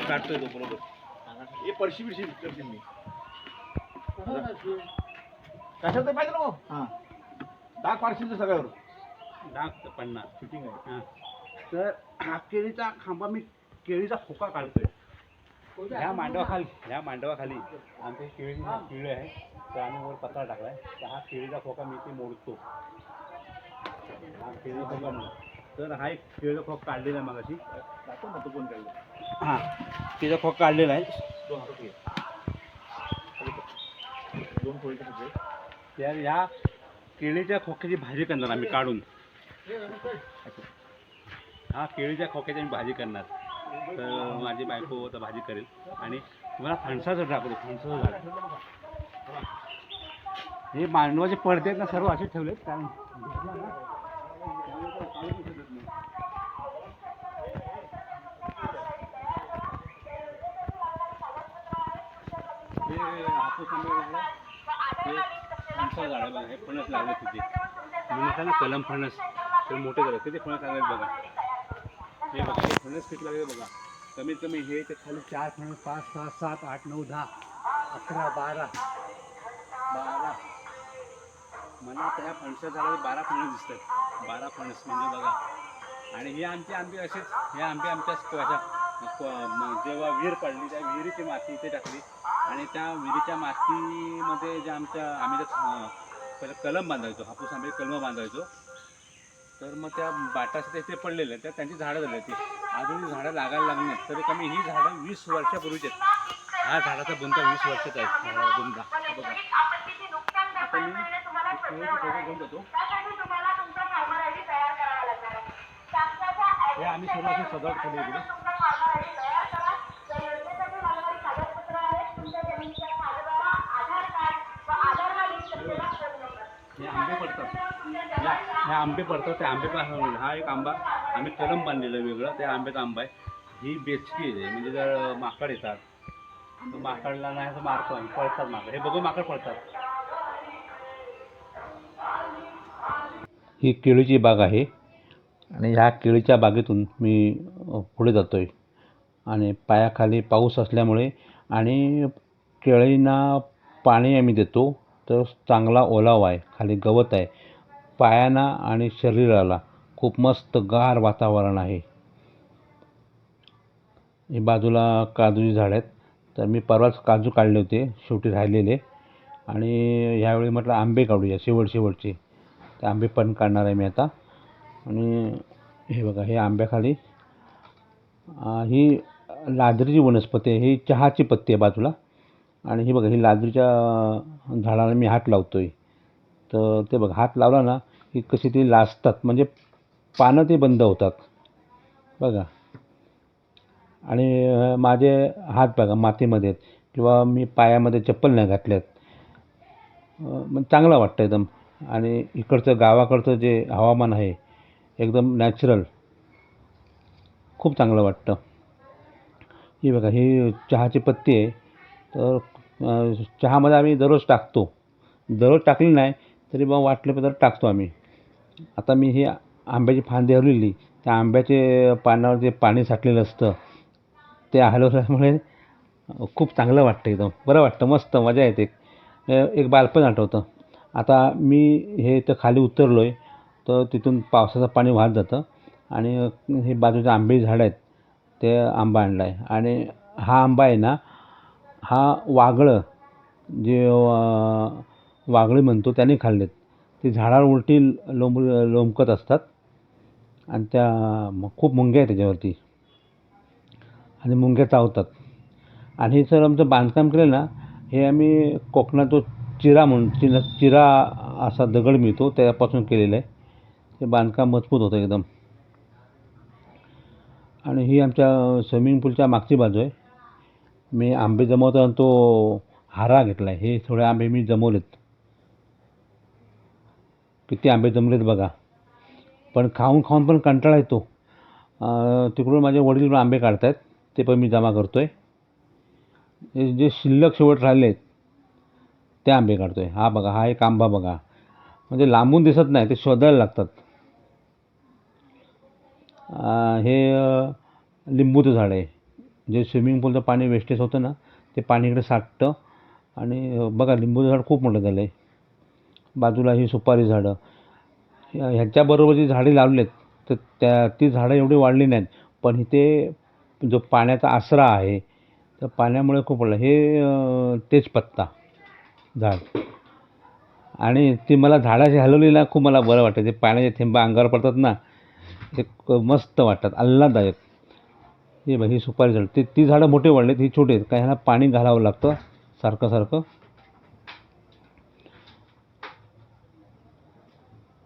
काढतोय तो बरोबर. हे पडशी बिडशी करते मी कशात पाहिजे ना. हां डाग पाडशील सगळ्यावर. डाग पडणार फिटिंग आहे. हां तर हा केळीचा खांबा मी केळीचा खोका काढतोय. ह्या मांडवाखाली आमचे केळी किळे आहे. तर आम्ही वर पत्रा टाकलाय. तर हा केळीचा खोका मी ते मोडतो. हा केळीचा खोका म्हणून तर हा एक केळीचा खोका काढलेला आहे मगाशी. दाखव ना तो कोण काढला. हां केळीचा खोका काढलेला आहे. दोन खोळी तर या केळीच्या खोक्याची भाजी करणार आम्ही काढून. हा केळीच्या खोक्याची आम्ही भाजी करणार. तर माझी बायको आता भाजी करेल. आणि तुम्हाला फणसाचं दाखवतो. फणसाचं झाड हे मांडवाचे पडदे आहेत ना सर्व असे ठेवलेत. कारण हे हापूस आंबे झाड हे फणसाचं झाड आहे बघा. हे फणस लागले तिथे म्हणतात ना कलम फणस. तर मोठे झाले तिथे फणस लागले बघा. हे बघा हे फणस किती लागले बघा. कमीत कमी हे ते खाली 4 फणस 5 6 7 8 9 10 11 12 मला त्या फणसाच्या झाडाला 12 फणस दिसतात. 12 फणस म्हणजे बघा. आणि हे आमचे आंबे असेच. हे आंबे आमच्या जेव्हा विहीर पडली त्या विहिरीची माती इथे टाकली. आणि त्या विहिरीच्या मातीमध्ये जे आम्ही पहिलं कलम बांधायचो. हापूस आंबे कलम बांधायचो. तर मग त्या बाटासाठी ते पडलेले त्या त्यांची झाडं झाली ती. अजून झाडं लागायला लागली नाहीत. तरी कमी ही झाडं 20 वर्षापूर्वीची आहेत. हा झाडाचा बुंदा 20 वर्षाचा आहे. झाडाचा बुंदा बघा. आता मी फोटो घेऊन जातो. हे आम्ही सर्व अशी सजावट केली इकडे. हे आंबे पडतात. हे आंबे पडतात. ते आंबे पण हा एक आंबा आम्ही कलम बांधलेलं आहे वेगळं. त्या आंब्याचा आंबा आहे. ही बेचकी आहे. म्हणजे जर माकड येतात तर माकडला नाही असं मारतो आम्ही. पळतात माकड. हे बघून माकड पळतात. ही केळीची बाग आहे. आणि ह्या केळीच्या बागेतून मी पुढे जातो आहे. आणि पायाखाली पाऊस असल्यामुळे आणि केळींना पाणी आम्ही देतो. तर चांगला ओलावा आहे. खाली गवत आहे. पायांना आणि शरीराला खूप मस्त गार वातावरण आहे. हे बाजूला काजूची झाड आहेत. तर मी परवाच काजू काढले होते शेवटी राहिलेले. आणि ह्यावेळी म्हटलं आंबे काढूया शेवटचे. ते आंबे पण काढणार आहे मी आता. आणि हे बघा हे आंब्याखाली ही लाजरीची वनस्पती आहे. ही चहाची पत्ती आहे बाजूला. आणि ही बघा ही लाजरीच्या झाडाला मी हात लावतो आहे. तर ते बघा हात लावला ना की कशी ती लाजतात. म्हणजे पानं ते बंद होतात बघा. आणि माझे हात बघा मातीमध्ये आहेत. किंवा मी पायामध्ये चप्पल नाही घातल्यात. मग चांगलं वाटतं एकदम. आणि इकडचं गावाकडचं जे हवामान आहे एकदम नॅचरल. खूप चांगलं वाटतं. ही बघा ही चहाची पत्ती आहे. तर चहामध्ये आम्ही दररोज टाकतो. दररोज टाकली नाही तरी मग वाटलं तर टाकतो आम्ही. आता मी ही आंब्याची फांदी हलवली. त्या आंब्याचे पानावर जे पाणी साठलेलं असतं ते हलवल्यामुळे खूप चांगलं वाटतं. एकदम बरं वाटतं. मस्त मजा येते. एक बालपण आठवतं. आता मी हे इथं खाली उतरलो आहे. तर तिथून पावसाचं पाणी वाहत जातं. आणि हे बाजूचे आंबे झाडं आहेत ते आंबा आणला आहे. आणि हा आंबा आहे ना हा वागळं जे वागळे म्हणतो त्याने खाल्लेत. ते झाडावर उलटी लोंबकत असतात. आणि त्या खूप मुंग्या आहेत त्याच्यावरती. आणि मुंग्या चावतात. आणि हे सर आमचं बांधकाम केलं ना हे आम्ही कोकणात तो चिरा असा दगड मिळतो त्यापासून केलेलं आहे. ते बांधकाम मजबूत होतं एकदम. आणि ही आमच्या स्विमिंग पूलच्या मागची बाजू आहे. मी आंबे जमवताना तो हारा घेतला आहे. हे थोडे आंबे मी जमवलेत. किती आंबे जमलेत बघा. पण खाऊन पण कंटाळा येतो. तिकडून माझे वडील आंबे काढत आहेत. ते पण मी जमा करतो आहे. जे शिल्लक शेवट राहिले आहेत ते आंबे काढतो आहे. हा बघा हा एक आंबा बघा. म्हणजे लांबून दिसत नाही ते शोधायला लागतात. हे लिंबूचं झाड आहे. जे स्विमिंग पूलचं पाणी वेस्टेज होतं ना ते पाणी इकडे साठतं. आणि बघा लिंबूचं झाड खूप मोठं झालं आहे. बाजूला ही सुपारी झाडं. ह्याच्याबरोबर जी झाडे लावली आहेत तर ती झाडं एवढी वाढली नाहीत, पण इथे जो पाण्याचा आसरा आहे तर पाण्यामुळे खूप वाढलं. हे तेजपत्ता झाड. आणि ती मला झाडाची हलवली ना खूप मला बरं वाटतं. ते पाण्याचे थेंब अंगावर पडतात ना ते मस्त वाटतात, आल्हाददायक. हे बघ ही सुपारी झाड. ती झाडं मोठी वाढलीत, ही छोटी आहेत. काय ह्याला पाणी घालावं लागतं सारखं सारखं.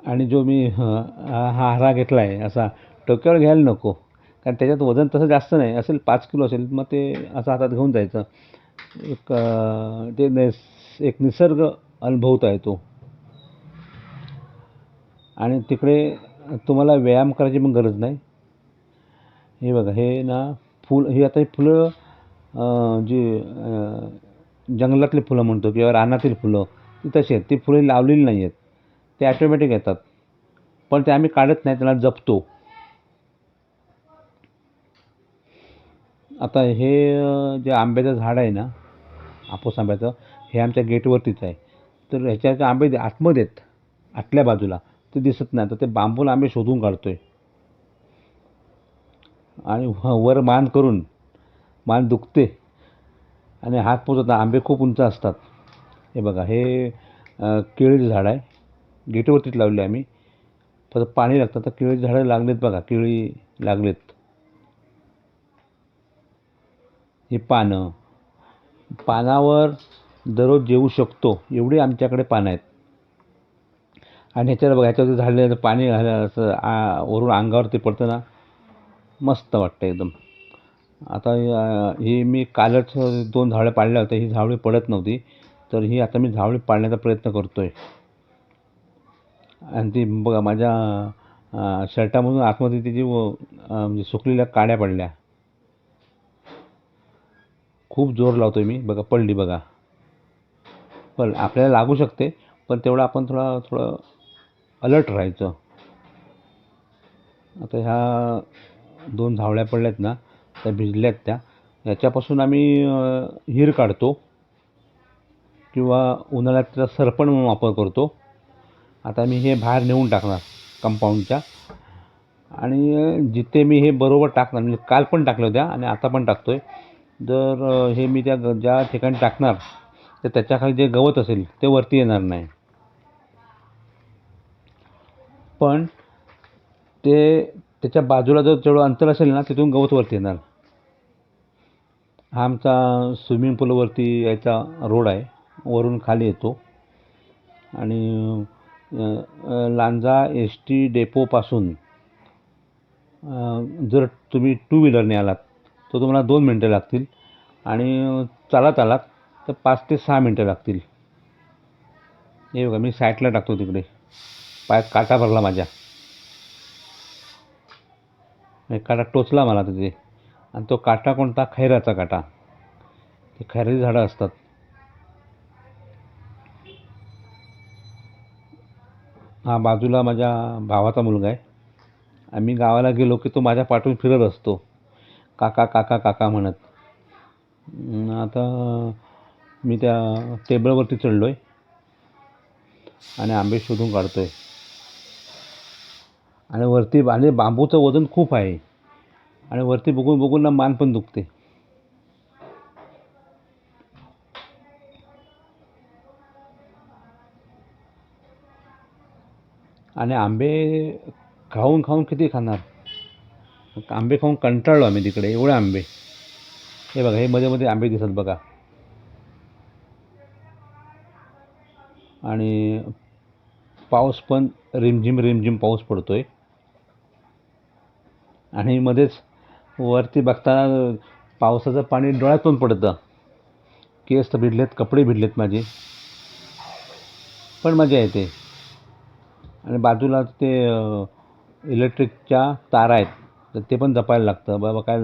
आणि जो मी हा हारा घेतला आहे असा डोक्यावर घ्यायला नको, कारण त्याच्यात वजन तसं जास्त नाही असेल, 5 किलो असेल. मग ते असं हातात घेऊन जायचं. एक निसर्ग अनुभवता येतो. आणि तिकडे तुम्हाला व्यायाम करायची पण गरज नाही. हे बघा हे ना ही आता ही फुलं जी जंगलातली फुलं म्हणतो किंवा रानातील फुलं ती तशी आहेत. ती फुलं लावलेली नाही आहेत. ते ॲटोमॅटिक येतात. पण ते आम्ही काढत नाही, त्याला जपतो. आता हे जे आंब्याचं झाड आहे ना, हापूस आंब्याचं, हे आमच्या गेटवरतीच आहे. तर ह्याच्या आंबे आतमध्ये आहेत, आतल्या बाजूला. ते दिसत नाही. तर ते बांबूला आंबे शोधून काढतोय. आणि वर मान करून, मान दुखते आणि हात पोचत आंबे खूप उंच असतात. हे बघा हे केळीचं झाड आहे. गेटवरतीच लावले आम्ही. फक्त पाणी लागतं. तर केळीची झाडं लागलेत बघा, केळी लागलेत. ही पानावर दररोज जेवू शकतो एवढी आमच्याकडे पानं आहेत. आणि ह्याच्यावर बघा, ह्याच्यावरती झालेलं पाणी असं वरून अंगावरती पडतं ना, मस्त वाटतं एकदम. आता ही मी कालच 2 झावळ्या पाडल्या होत्या. ही झावळी पडत नव्हती, तर ही आता मी झावळी पाडण्याचा प्रयत्न करतोय. आणि ती बघा माझ्या शर्टामधून आतमध्ये तिची म्हणजे सुकलेल्या काड्या पडल्या. खूप जोर लावतोय मी, बघा पडली बघा. पण आपल्याला लागू शकते, पण तेवढं आपण थोडं अलर्ट राहायचं. आता ह्या 2 झावळ्या पडल्यात ना, त्या भिजल्यात त्या. याच्यापासून आम्ही हीर काढतो किंवा उन्हाळ्यात त्याचा सरपण म्हणून वापर करतो. आता मी हे बाहेर नेऊन टाकणार कंपाऊंडच्या. आणि जिथे मी हे बरोबर टाकणार, म्हणजे काल पण टाकल्या होत्या आणि आता पण टाकतोय. जर हे मी ज्या ठिकाणी टाकणार तर त्याच्याखाली जे गवत असेल ते वरती येणार नाही. पण त्याच्या बाजूला जर तेवढं अंतर असेल ना, तिथून गवत वरती येणार. हा आमचा स्विमिंग पूलवरती यायचा रोड आहे. वरून खाली येतो. आणि लांजा एस टी डेपोपासून जर तुम्ही 2 व्हीलरने आलात तर तुम्हाला 2 मिनटं लागतील. आणि चालत आलात तर 5 ते 6 मिनटं लागतील. हे बघा मी साईडला टाकतो तिकडे. पायात काटा भरला माझ्या. एक काटा टोचला मला तिथे. आणि तो काटा कोणता? खैराचा काटा. ते खैराची झाडं असतात. हा बाजूला माझ्या भावाचा मुलगा आहे. आम्ही गावाला गेलो की तो माझ्या पाठून फिरत असतो, काका काका काका म्हणत. आता मी त्या टेबलवरती चढलो आहे आणि आंबे शोधून काढतोय. आणि वरती आणि बांबूचं वजन खूप आहे. आणि वरती बघून बघून ना मान पण दुखते. आणि आंबे खाऊन खाऊन किती खाणार? आंबे खाऊन कंटाळलो आम्ही तिकडे, एवढे आंबे. हे बघा हे मध्ये मध्ये आंबे दिसत बघा. आणि पाऊस पण रिमझिम रिमझिम पाऊस पडतोय. आणि मध्येच वरती बघताना पावसाचं पाणी डोळ्यात पण पडतं. केस तर भिडलेत, कपडे भिडलेत माझे, पण मजा येते. आणि बाजूला ते इलेक्ट्रिकच्या तारा आहेत, तर ते पण जपायला लागतं. बाबा काय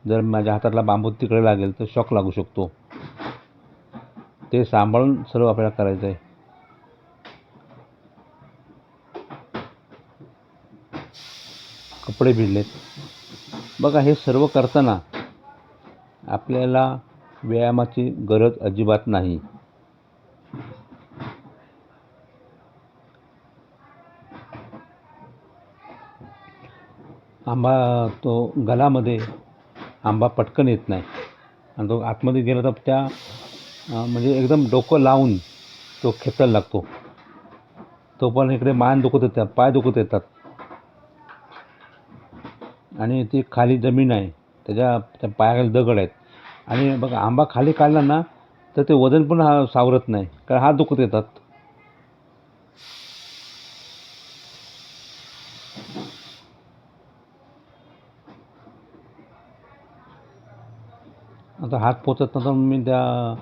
जर माझ्या हातातला बांबू तिकडे लागेल तर शॉक लागू शकतो. ते सांभाळून सर्व आपल्याला करायचं आहे. कपडे भिडलेत बघा. हे सर्व करताना आपल्याला व्यायामाची गरज अजिबात नाही. आंबा तो गलामध्ये आंबा पटकन येत नाही आणि तो आतमध्ये गेला तर त्या म्हणजे एकदम डोकं लावून तो खेचायला लागतो. तो पण इकडे मान दुखत येतात, पाय दुखत येतात आणि ती खाली जमीन आहे, त्या पायाखाली दगड आहेत आणि बघा आंबा खाली काढला ना तर ते वजन पण सावरत नाही, कारण हात दुखत येतात. आता हात पोचत नव्हता मी त्या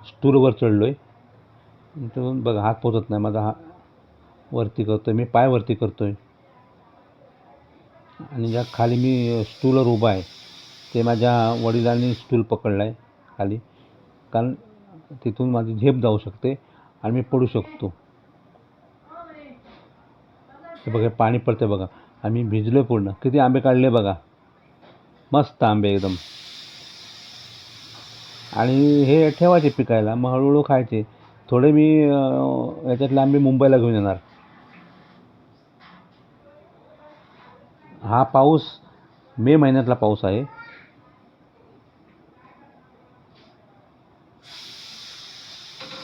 स्टूलवर चढलो आहे, तर बघा हात पोचत नाही माझा. वरती करतो आहे मी, पाय वरती करतो आहे आणि ज्या खाली मी स्टूलवर उभा आहे ते माझ्या वडिलांनी स्टूल पकडला आहे खाली, कारण तिथून माझी झेप जाऊ शकते आणि मी पडू शकतो. हे बघा पाणी पडते बघा आणि मी भिजलो पूर्ण. किती आंबे काढले बघा, मस्त आंबे एकदम. आणि हे ठेवायचे पिकायला, मग हळूहळू खायचे. थोडे मी याच्यातले आंबे मुंबईला घेऊन येणार. हा पाऊस मे महिन्यातला पाऊस आहे.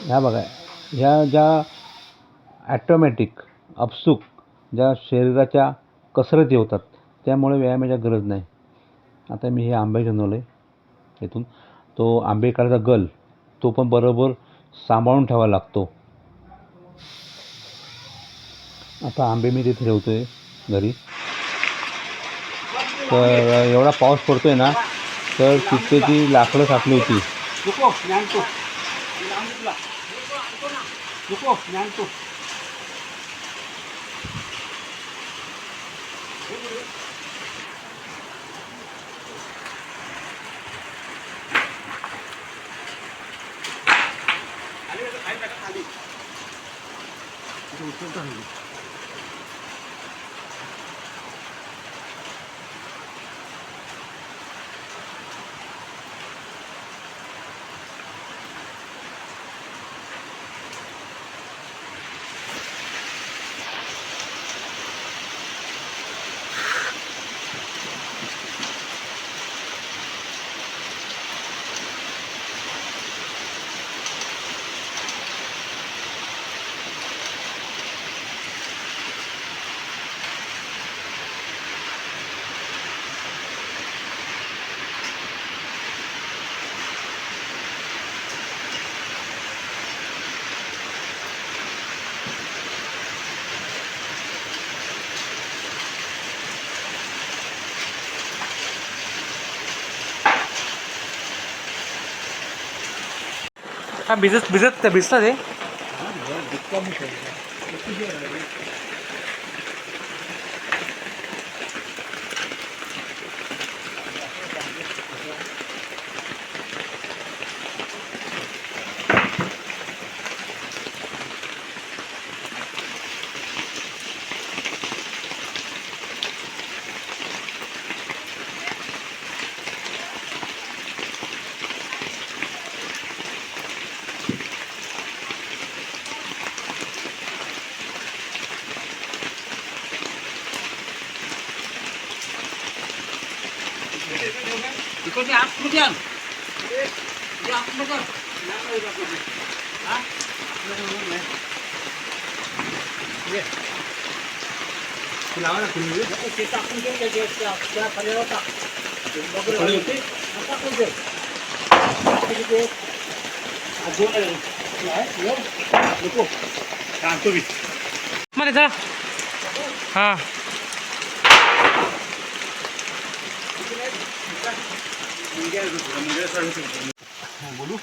ह्या बघा, ह्या ज्या ॲटोमॅटिक अपसूक ज्या शरीराच्या कसरती होतात त्यामुळे व्यायामाची गरज नाही. आता मी हे आंबे घेऊन आलो आहे इथून. तो आंबे काढायचा गल तो पण बरोबर सांभाळून ठेवावा लागतो. आता आंबे मी तिथे ठेवतो आहे घरी. तर एवढा पाऊस पडतो आहे ना, तर तिथे जी लाकडं साचली होती हा भिजतात ते. मध्ये जा. हा बोलू.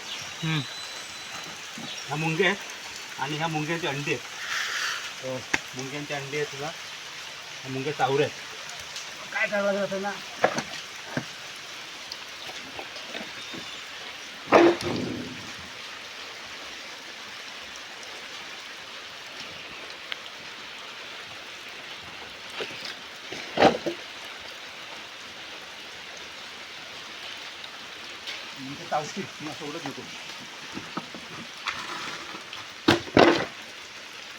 ह्या मुंग्या आहेत आणि ह्या मुंग्यांचे अंडे आहेत. मुंग्यांचे अंडे आहेत तुला. ह्या मुंग्या चावऱ्या आहेत. काय करावं लागतं ना. चावतील मी सोडत नको.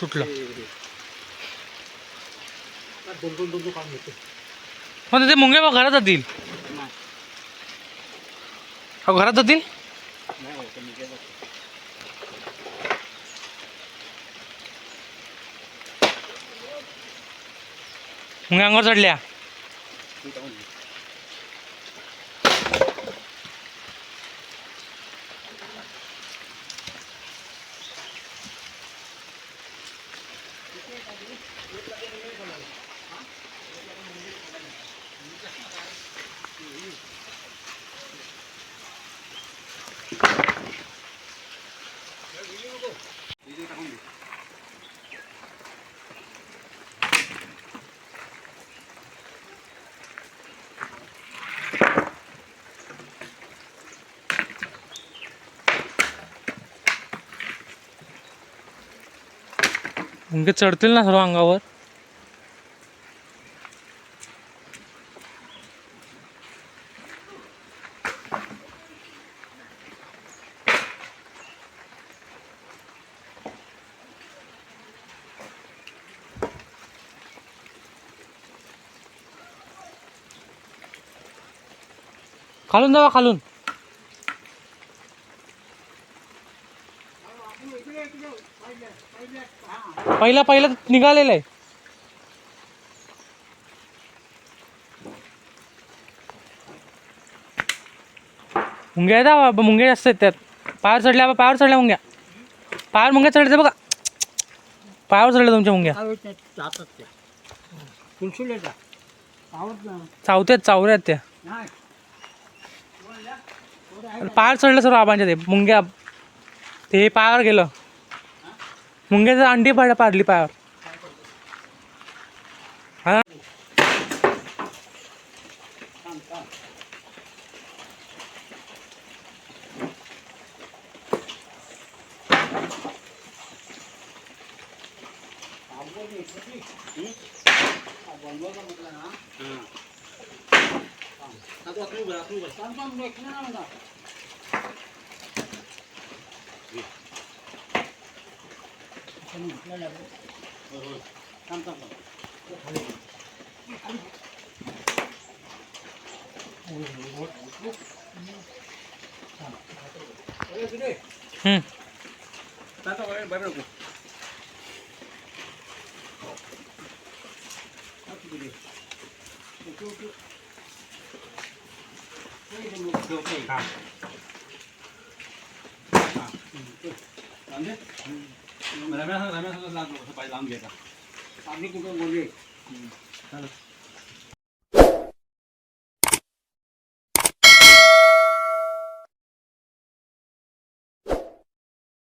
तुटलं. दोन काढून घेतो. मग ते मुंग्या बघ घरात जातील. नाही हो घरात जातील. नाही होतं मी गेलो. मुंग्या अंगावर चढल्या. तू जाऊन ये. मुंगे चढतील ना सर्व अंगावर. खालून जावा खालून. पहिला निघालेला आहे. मुंग्या आहेत मुंग्या जास्त आहेत त्यात. पायावर चढल्या मुंग्या. पायावर मुंग्या चढल्या बघा. पायावर चढल्या तुमच्या मुंग्या. चावऱ्यात त्या. पायावर चढलं सर्व आबांच्या ते मुंग्या. ते पायावर गेलं. मुंग्याचं अंडी पाडली पायावर. हा रम्या लागलो पाहिजे लावून घ्यायचा.